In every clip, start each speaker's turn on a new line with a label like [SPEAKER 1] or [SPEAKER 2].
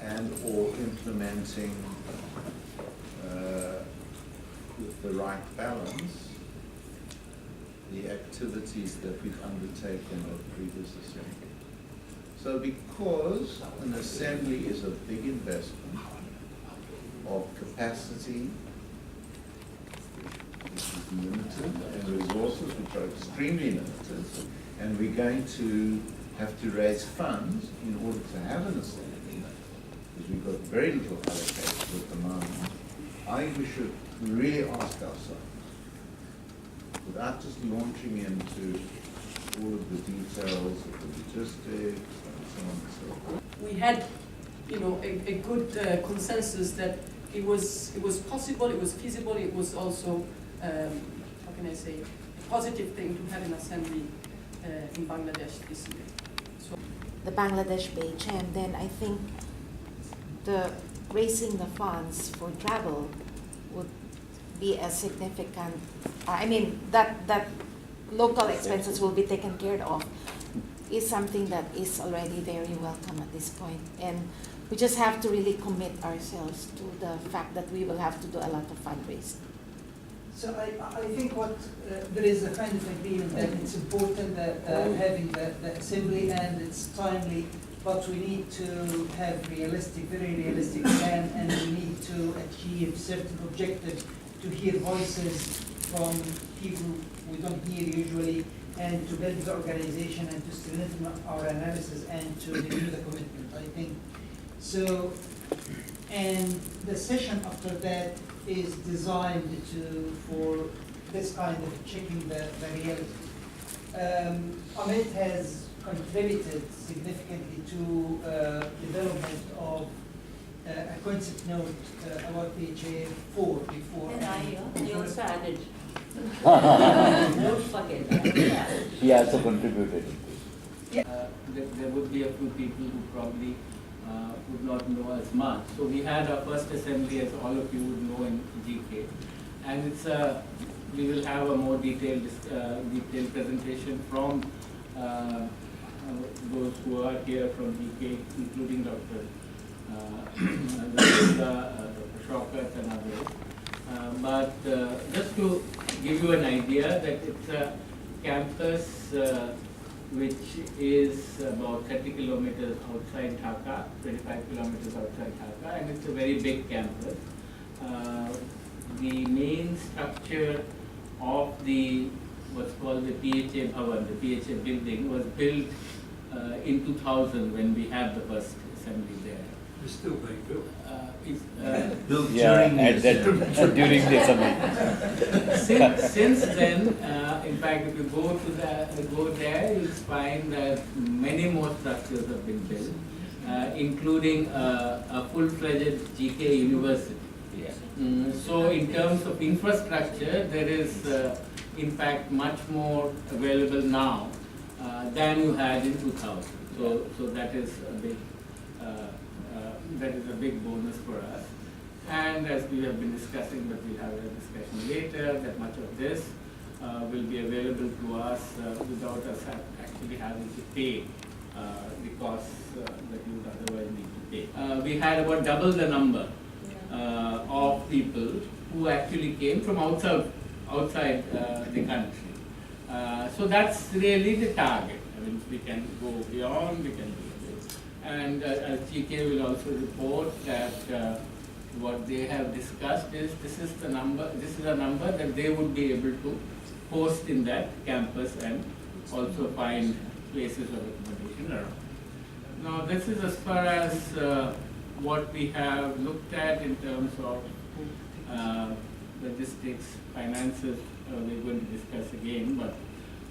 [SPEAKER 1] and or implementing with the right balance the activities that we've undertaken at previous assembly. So because an assembly is a big investment of capacity, which is limited, and resources which are extremely limited, and we're going to have to raise funds in order to have an assembly, because we've got very little allocated at the moment, I think we should really ask ourselves, without just launching into all of the details of the logistics and so on and so forth.
[SPEAKER 2] We had, a good consensus that it was possible, it was feasible, it was also, how can I say, a positive thing to have an assembly in Bangladesh this year. So
[SPEAKER 3] the Bangladesh PHM, then I think raising the funds for travel would be a significant, that local expenses will be taken care of is something that is already very welcome at this point. And we just have to really commit ourselves to the fact that we will have to do a lot of fundraising.
[SPEAKER 4] So I think there is a kind of agreement that it's important that having the assembly and it's timely, but we need to have very realistic plan, and we need to achieve certain objectives, to hear voices from people we don't hear usually, and to build the organization and to strengthen our analysis and to renew the commitment, I think. So, and the session after that is designed for this kind of checking the reality. Amit has contributed significantly to development of a concept note about PHM4 before.
[SPEAKER 5] And you also added. Don't forget that.
[SPEAKER 6] He also contributed.
[SPEAKER 4] Yeah.
[SPEAKER 7] There would be a few people who probably would not know as much. So we had our first assembly, as all of you would know, in GK, and it's we will have a more detailed presentation from those who are here from GK, including Dr. Dr. Shaukat and others. But just to give you an idea that it's a campus which is about 30 kilometers outside Dhaka, 25 kilometers outside Dhaka, and it's a very big campus. The main structure of what's called the PHA Bhavan, the PHA building, was built in 2000 when we had the first assembly there.
[SPEAKER 8] It's still being built.
[SPEAKER 1] Built
[SPEAKER 6] During the assembly.
[SPEAKER 7] Since then, in fact, if you go there, you'll find that many more structures have been built, including a full-fledged GK university. So in terms of infrastructure, there is in fact much more available now than you had in 2000. So that is a big bonus for us. And as we have been discussing, but we'll have a discussion later, that much of this will be available to us without us actually having to pay the costs that you would otherwise need to pay. We had about double the number of people who actually came from outside the country. So that's really the target. I mean, we can go beyond, we can do this. And as GK will also report that what they have discussed is this is a number that they would be able to host in that campus and also find places of accommodation around. Now this is as far as what we have looked at in terms of logistics, finances. We're going to discuss again, but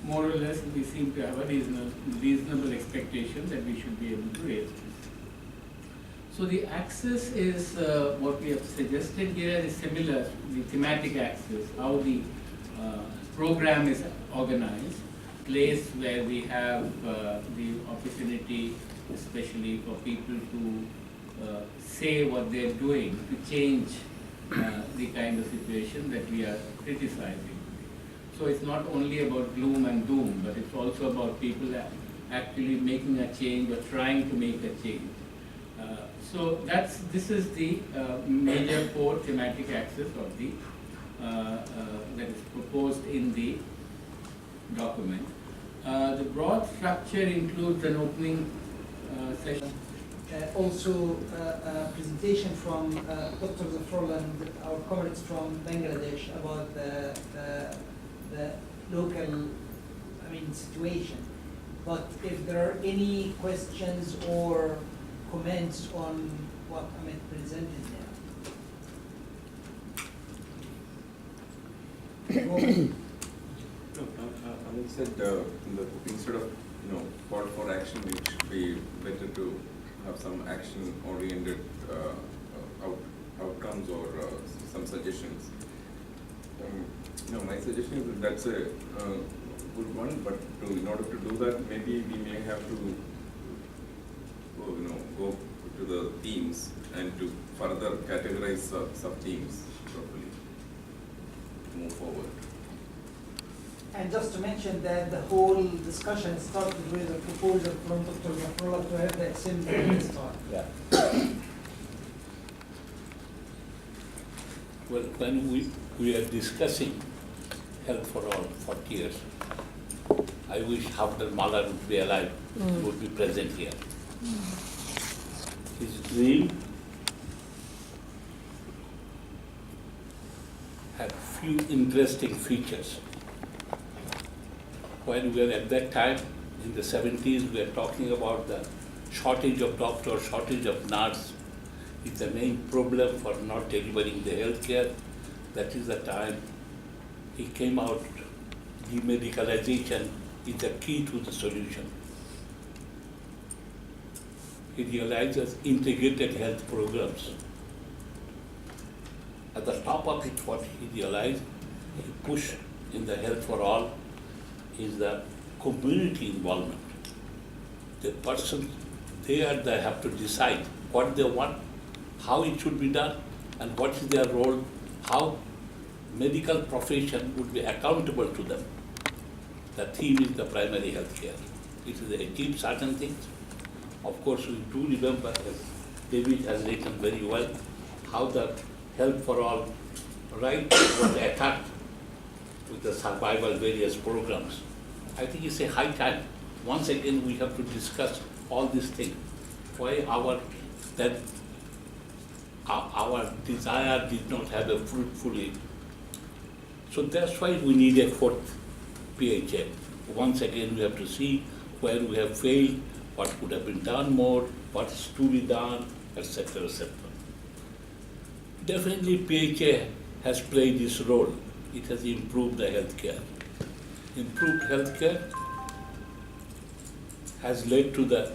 [SPEAKER 7] more or less we seem to have a reasonable expectation that we should be able to raise this. So the axis is what we have suggested here is similar, the thematic axis, how the program is organized, place where we have the opportunity, especially for people to say what they're doing to change the kind of situation that we are criticizing. So it's not only about gloom and doom, but it's also about people actually making a change or trying to make a change. So this is the major 4 thematic axis of the that is proposed in the document. The broad structure includes an opening session.
[SPEAKER 4] Also, a presentation from Dr. Zafrullah and our comrades from Bangladesh about the local, situation. But if there are any questions or comments on what Ahmed presented there.
[SPEAKER 8] Amit said instead of call for action, it should be better to have some action-oriented outcomes or some suggestions. My suggestion is that that's a good one, but in order to do that, maybe we may have to go to the themes and to further categorize sub-themes properly to move forward.
[SPEAKER 4] And just to mention that the whole discussion started with a proposal from Dr. Zafrullah to have the assembly at this time.
[SPEAKER 6] Yeah.
[SPEAKER 9] Well, when we are discussing health for all 40 years, I wish Hafdar Mala would be alive, would be present here. His dream had few interesting features. When we were at that time, in the 70s, we were talking about the shortage of doctors, shortage of nurses. It's the main problem for not delivering the healthcare. That is the time he came out. Demedicalization is the key to the solution. He realizes integrated health programs. At the top of it, what he realized, he pushed in the health for all, is the community involvement. The person there, they have to decide what they want, how it should be done, and what is their role, how medical profession would be accountable to them. The theme is the primary health care. It is to achieve certain things. Of course, we do remember, as David has written very well, how the health for all right was attacked with the survival various programs. I think it's a high time. Once again, we have to discuss all these things. Why our desire did not have a fruitful aid. So that's why we need a 4th PHM. Once again, we have to see where we have failed, what could have been done more, what is to be done, etc., etc. Definitely, PHA has played its role. It has improved the healthcare. Improved healthcare has led to the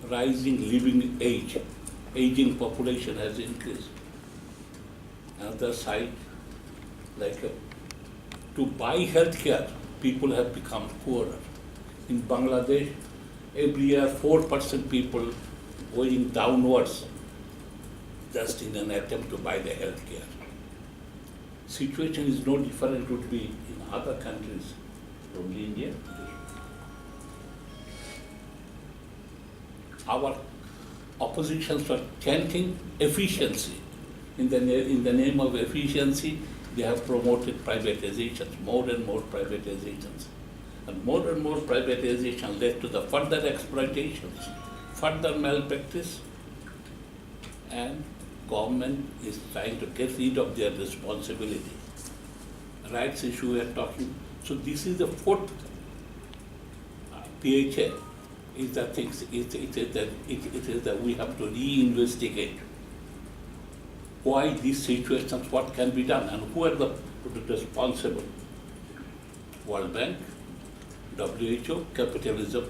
[SPEAKER 9] rising living age. Aging population has increased. Another side, to buy healthcare, people have become poorer. In Bangladesh, every year 4% people going downwards just in an attempt to buy the healthcare. Situation is no different would be in other countries, only India. Our oppositions are chanting efficiency. In the name of efficiency, they have promoted privatizations, more and more privatizations. And more privatization led to the further exploitations, further malpractice, and government is trying to get rid of their responsibility. Rights issue we are talking. So this is the 4th PHA. Is the things. It is that we have to reinvestigate why these situations, what can be done, and who are the responsible. World Bank, WHO, capitalism,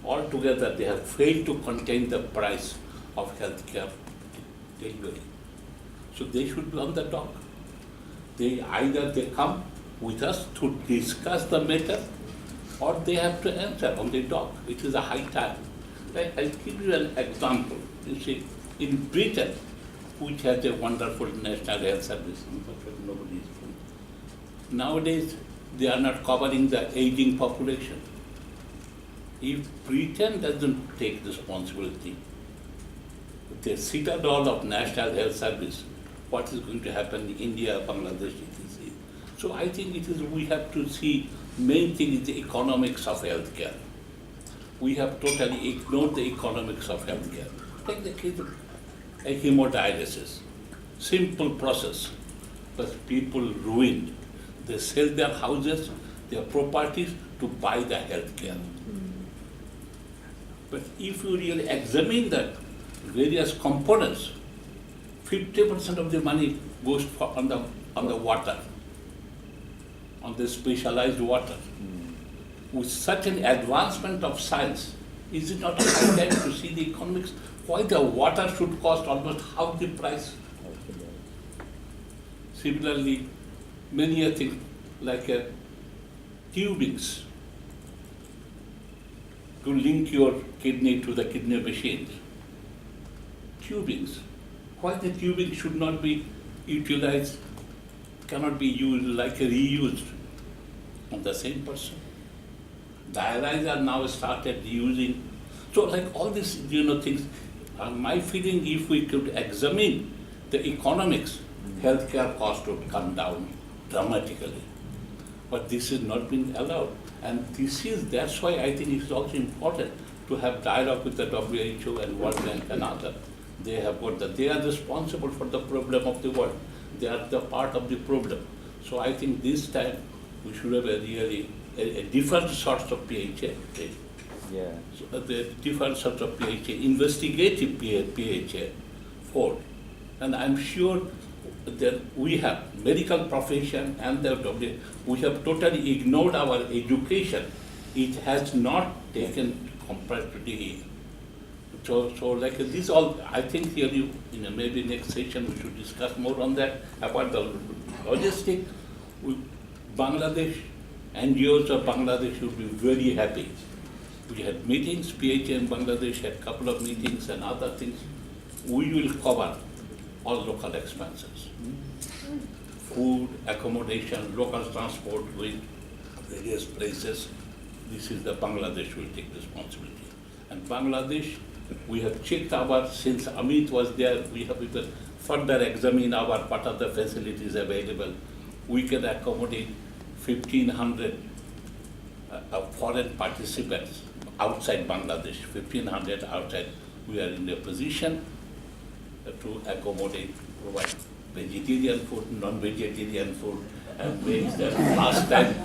[SPEAKER 9] all together they have failed to contain the price of healthcare delivery. So they should be on the dock. Either they come with us to discuss the matter, or they have to answer on the dock. It is a high time. I'll give you an example. You see, in Britain, which has a wonderful national health service, nobody is doing. Nowadays, they are not covering the aging population. If Britain doesn't take responsibility, the citadel of National Health Service, what is going to happen in India, Bangladesh, etc. So I think we have to see, main thing is the economics of healthcare. We have totally ignored the economics of healthcare. Take the case of a hemodialysis, simple process, but people ruined. They sell their houses, their properties to buy the healthcare. But if you really examine that various components, 50% of the money goes on the water, on the specialized water. With such an advancement of science, is it not high time to see the economics? Why the water should cost almost half the price? Similarly, many things like tubings to link your kidney to the kidney machines. Tubings. Why the tubing should not be utilized, cannot be used like reused on the same person? Dialyzers are now started using. So like all these things, my feeling, if we could examine the economics, healthcare cost would come down dramatically. But this is not being allowed. And that's why I think it's also important to have dialogue with the WHO and World Bank and others. They are responsible for the problem of the world. They are the part of the problem. So I think this time we should have a different sorts of PHA.
[SPEAKER 6] Yeah.
[SPEAKER 9] So the different sorts of PHA, investigative PHA4. And I'm sure that we have medical profession and we have totally ignored our education. It has not taken compared to the. So like this all, I think really in maybe next session we should discuss more on that, about the logistic. Bangladesh, NGOs of Bangladesh should be very happy. We had meetings, PHA in Bangladesh had a couple of meetings and other things. We will cover all local expenses. Food, accommodation, local transport with various places. This is the Bangladesh will take responsibility. And Bangladesh, we have checked since Amit was there, we have even further examined what are the facilities available. We can accommodate 1,500 foreign participants outside Bangladesh, 1,500 outside. We are in a position to accommodate, provide vegetarian food, non-vegetarian food, and last time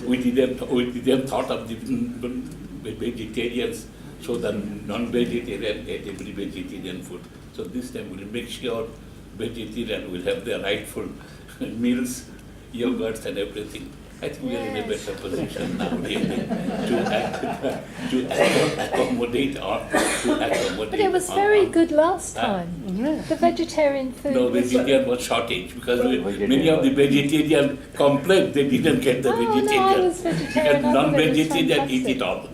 [SPEAKER 9] we didn't thought of the vegetarians, so the non-vegetarian ate every vegetarian food. So this time we'll make sure vegetarian will have their rightful meals, yogurts and everything. I think we are in a better position now really to accommodate.
[SPEAKER 10] But it was very good last time. The vegetarian food.
[SPEAKER 9] No, vegetarian was shortage because many of the vegetarian complained they didn't get the vegetarian.
[SPEAKER 10] No, I was vegetarian.
[SPEAKER 9] Because non-vegetarian eat it all.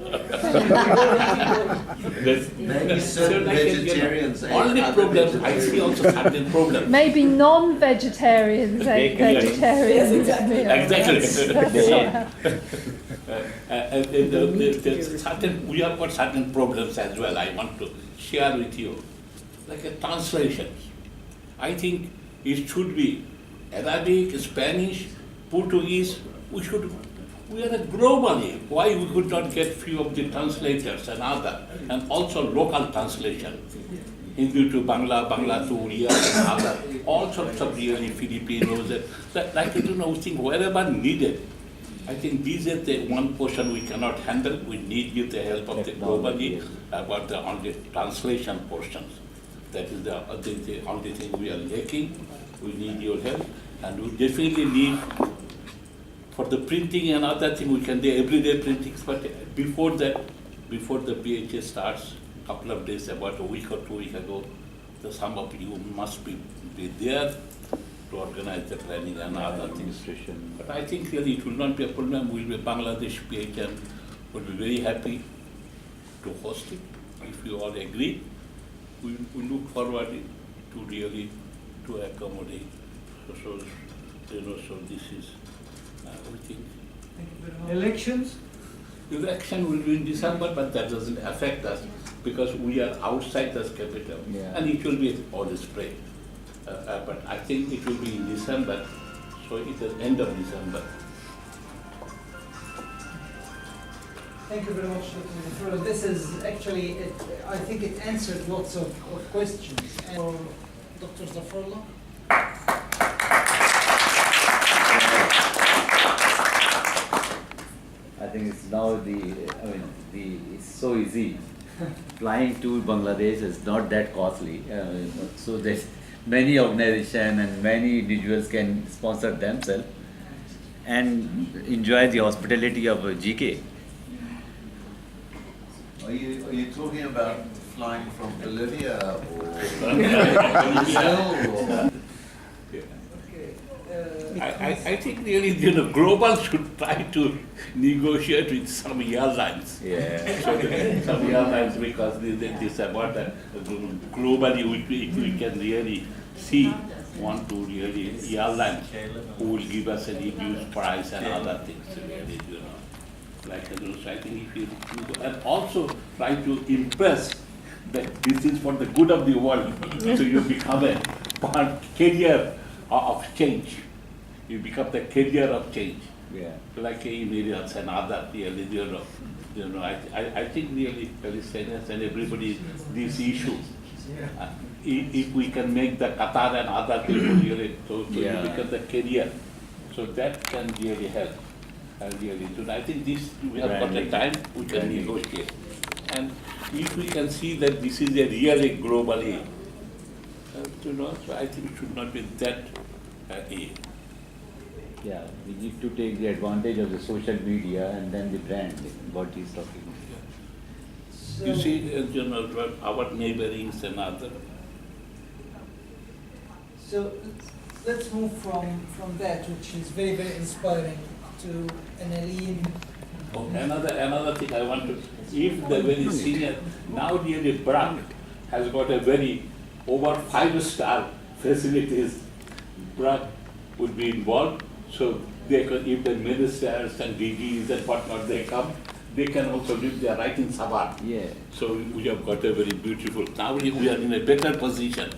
[SPEAKER 1] Maybe certain vegetarians.
[SPEAKER 9] Only problems, I see also certain problems.
[SPEAKER 10] Maybe non-vegetarians ate vegetarians.
[SPEAKER 9] Exactly. We have got certain problems as well. I want to share with you, like a translations. I think it should be Arabic, Spanish, Portuguese. We are a globally. Why we could not get few of the translators and other, and also local translation. Hindi to Bangla, Bangla to Oriya, and other, all sorts of really Filipinos, like think wherever needed. I think these are the one portion we cannot handle. We need you the help of the globally about the only translation portions. That is the only thing we are lacking. We need your help, and we definitely need for the printing and other thing we can do everyday printings. But before that, before the PHA starts, couple of days, about a week or 2 weeks ago, some of you must be there to organize the planning and other things. But I think really it will not be a problem. We'll be Bangladesh PHM will be very happy to host it. If you all agree, we look forward to really to accommodate. So this is we think.
[SPEAKER 4] Elections?
[SPEAKER 9] The election will be in December, but that doesn't affect us because we are outside this capital,
[SPEAKER 6] Yeah.
[SPEAKER 9] and it will be all spring. But I think it will be in December, so it is end of December.
[SPEAKER 4] Thank you very much, Dr. Zafrullah. This is actually, I think it answered lots of questions. And for Dr. Zafrullah?
[SPEAKER 6] I think it's now it's so easy. Flying to Bangladesh is not that costly. So there's many organizations and many individuals can sponsor themselves and enjoy the hospitality of GK.
[SPEAKER 1] Are you talking about flying from Bolivia or Brazil or?
[SPEAKER 9] I think really, global should try to negotiate with some airlines.
[SPEAKER 6] Yeah.
[SPEAKER 9] So some airlines, because this about globally we can really see one to really airlines who will give us a reduced price and other things. Really, like so I think if you and also try to impress that this is for the good of the world, so you become a carrier of change. You become the carrier of change.
[SPEAKER 6] Yeah.
[SPEAKER 9] Like in Iran and other really, I think really Palestinians and everybody this issue. If we can make the Qatar and other people really, so
[SPEAKER 6] Yeah.
[SPEAKER 9] you become the carrier, so that can really help. Really, so I think this we have got a time we can negotiate, and if we can see that this is a really global aid, so I think it should not be that aid.
[SPEAKER 6] Yeah, we need to take the advantage of the social media and then the brand, what he's talking about.
[SPEAKER 9] You see, our neighborings and other.
[SPEAKER 4] So let's move from that, which is very, very inspiring, to Annalene.
[SPEAKER 9] Oh, another thing I want to, if the very senior, now really Brack has got a very over 5-star facilities, Brack would be involved, so they could, if the ministers and DGs and whatnot, they come, they can also live there right in Sabah.
[SPEAKER 6] Yeah.
[SPEAKER 9] So we have got a very beautiful, now we are in a better position.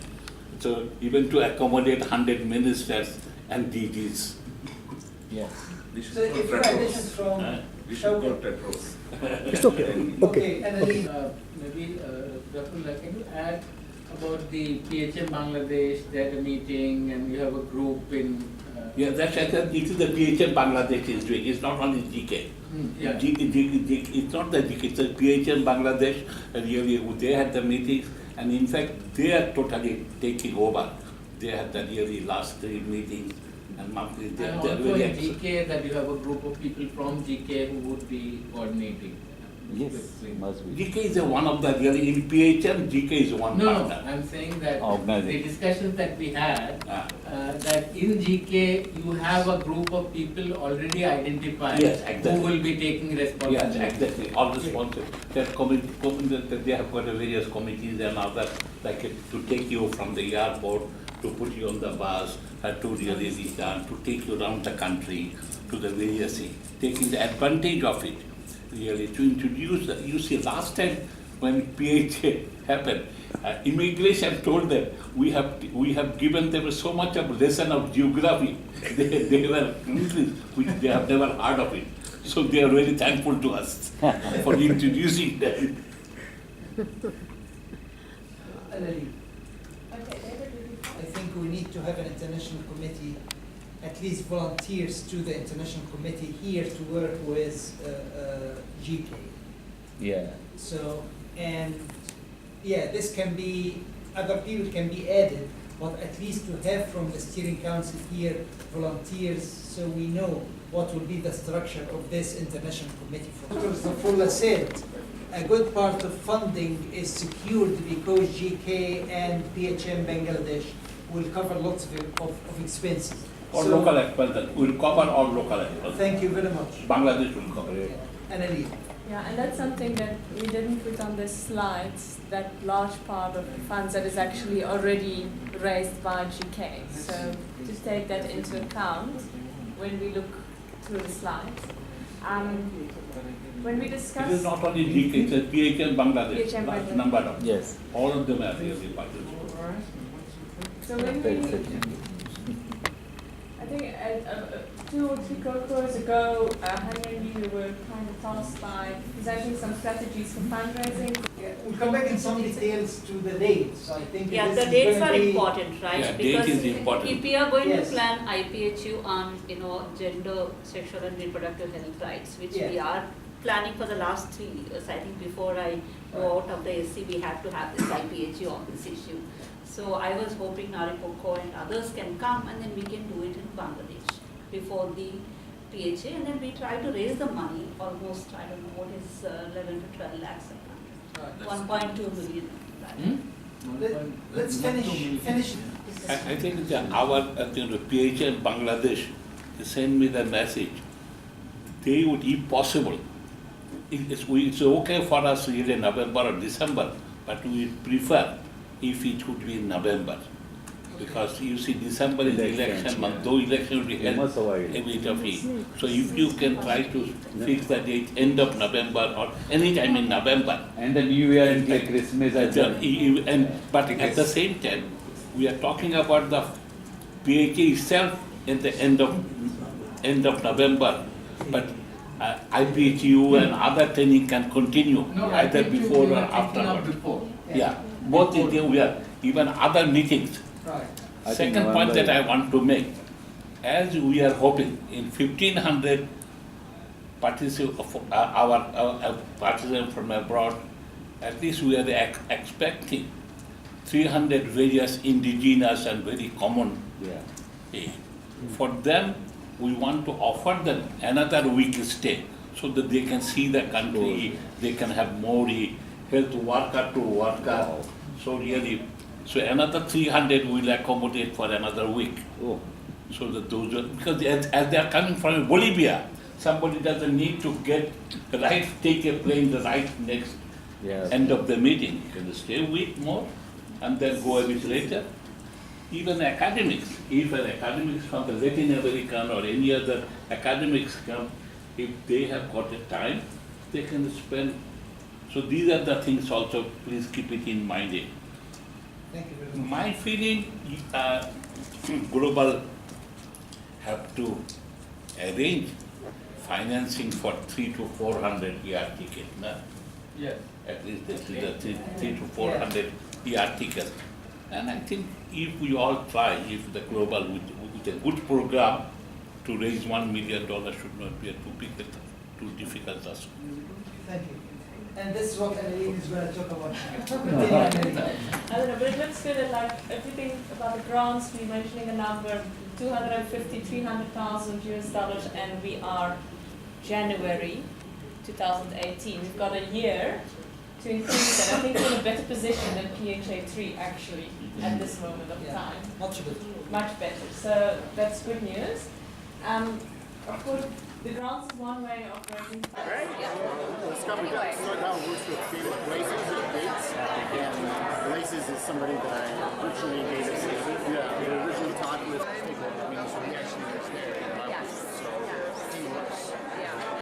[SPEAKER 9] So even to accommodate 100 ministers and DGs.
[SPEAKER 6] Yes.
[SPEAKER 4] So if you addition from
[SPEAKER 8] We should go Tetros.
[SPEAKER 11] It's okay.
[SPEAKER 4] Okay, Annalene.
[SPEAKER 7] Maybe, Dr. can you add about the PHM Bangladesh, they had a meeting and you have a group in...
[SPEAKER 9] Yeah, that's it is the PHM Bangladesh is doing, it's not only GK.
[SPEAKER 7] Yeah.
[SPEAKER 9] It's not the GK, it's the PHM Bangladesh, really, they had the meetings, and in fact, they are totally taking over. They had the really last 3 meetings, and monthly, they
[SPEAKER 7] And
[SPEAKER 9] are
[SPEAKER 7] also
[SPEAKER 9] very
[SPEAKER 7] in GK that you have a group of people from GK who would be coordinating.
[SPEAKER 6] Yes, must be.
[SPEAKER 9] GK is one of the really, in PHM, GK is one
[SPEAKER 7] No,
[SPEAKER 9] partner.
[SPEAKER 7] I'm saying that the
[SPEAKER 6] Organization.
[SPEAKER 7] discussions that we had, that in GK you have a group of people already identified
[SPEAKER 9] Yes, exactly.
[SPEAKER 7] who will be taking responsibility.
[SPEAKER 9] Yes, exactly, all the sponsors, they have got various committees and other, like to take you from the airport, to put you on the bus, to really return, to take you around the country, to the various things, taking the advantage of it, really, to introduce, you see, last time when PHA happened, immigration told them, we have given them so much of lesson of geography, they were which they have never heard of it. So they are very thankful to us for introducing them.
[SPEAKER 4] Annalene. I think we need to have an international committee, at least volunteers to the international committee here to work with GK.
[SPEAKER 6] Yeah.
[SPEAKER 4] So, and yeah, this can be, other people can be added, but at least to have from the steering council here volunteers so we know what will be the structure of this international committee. Dr. Zafrullah said, a good part of funding is secured because GK and PHM Bangladesh will cover lots of expenses.
[SPEAKER 9] All
[SPEAKER 4] So-
[SPEAKER 9] local expenses, we'll cover all local expenses.
[SPEAKER 4] Thank you very much.
[SPEAKER 9] Bangladesh will cover it.
[SPEAKER 4] Annalene.
[SPEAKER 12] Yeah, and that's something that we didn't put on the slides, that large part of the funds that is actually already raised by GK. So to take that into account when we look through the slides. when we
[SPEAKER 9] It
[SPEAKER 12] discussed.
[SPEAKER 9] is not only GK, it is PHM Bangladesh,
[SPEAKER 12] PHM
[SPEAKER 9] large
[SPEAKER 12] Bangladesh.
[SPEAKER 9] number of.
[SPEAKER 6] Yes.
[SPEAKER 9] All of them are really participating.
[SPEAKER 12] So when we, I think 2 or 3 quarters ago, Henry and you were kind of tasked by presenting some strategies for fundraising.
[SPEAKER 4] Yeah, we'll come back in some details to the dates. I think
[SPEAKER 5] Yeah,
[SPEAKER 4] this
[SPEAKER 5] the
[SPEAKER 4] is
[SPEAKER 5] dates
[SPEAKER 4] gonna
[SPEAKER 5] are
[SPEAKER 4] be-
[SPEAKER 5] important, right?
[SPEAKER 9] Yeah, date
[SPEAKER 5] Because
[SPEAKER 9] is important.
[SPEAKER 5] if we are going
[SPEAKER 4] Yes.
[SPEAKER 5] to plan IPHU on, gender, sexual and reproductive health rights, which we
[SPEAKER 4] Yeah.
[SPEAKER 5] are planning for the last 3 years, I think before I go out of the SC, we have to have this IPHU on this issue. So I was hoping Narikoko and others can come and then we can do it in Bangladesh before the PHA, and then we try to raise the money, almost, I don't know, what is 11 to 12 lakhs a country, 1.2 million.
[SPEAKER 4] Let's finish.
[SPEAKER 9] I think that our PHA in Bangladesh, they send me the message. They would, if possible, it's okay for us either November or December, but we prefer if it would be in November. Because you see, December is the election month, though election will be held
[SPEAKER 6] must avoid it.
[SPEAKER 9] every time. So if you can try to fix the date end of November or any time in November.
[SPEAKER 6] And the New Year and like Christmas as well.
[SPEAKER 9] But at the same time, we are talking about the PHA itself at the end of November. But IPHU and other training can continue either before or after. Yeah, both we are even other meetings.
[SPEAKER 4] Right.
[SPEAKER 9] Second point that I want to make, as we are hoping in 1,500 our participants from abroad, at least we are expecting 300 various indigenous and very common. For them, we want to offer them another week stay so that they can see the country, they can have more health worker to worker. So really, so another 300 will accommodate for another week. So that those are, because as they are coming from Bolivia, somebody doesn't need to take a plane the next end of the meeting. You can stay a week more and then go a bit later. Even academics, if an academics from the Latin American or any other academics come, if they have got a time, they can spend. So these are the things also, please keep it in mind.
[SPEAKER 4] Thank you very much.
[SPEAKER 9] My feeling, global have to arrange financing for 300 to 400 ER tickets.
[SPEAKER 7] Yes.
[SPEAKER 9] At least this is a 300 to 400 ER tickets. And I think if we all try, if the global with a good program to raise $1 million should not be too difficult task.
[SPEAKER 4] Thank you. And this is what Annalene is going to talk about.
[SPEAKER 12] I don't know, but it looks good at like everything about the grants, we're mentioning a number, 250, 300,000 US dollars, and we are January 2018. We've got a year to increase that. I think we're in a better position than PHA3 actually at this moment of time.
[SPEAKER 4] Much better.
[SPEAKER 12] Much better. So that's good news. Of course, the grants is one way of raising funds.
[SPEAKER 11] Discovery that started out works with David Blazes at Gates, and Blazes is somebody that I originally engaged. We originally talked with stakeholder meetings, so we actually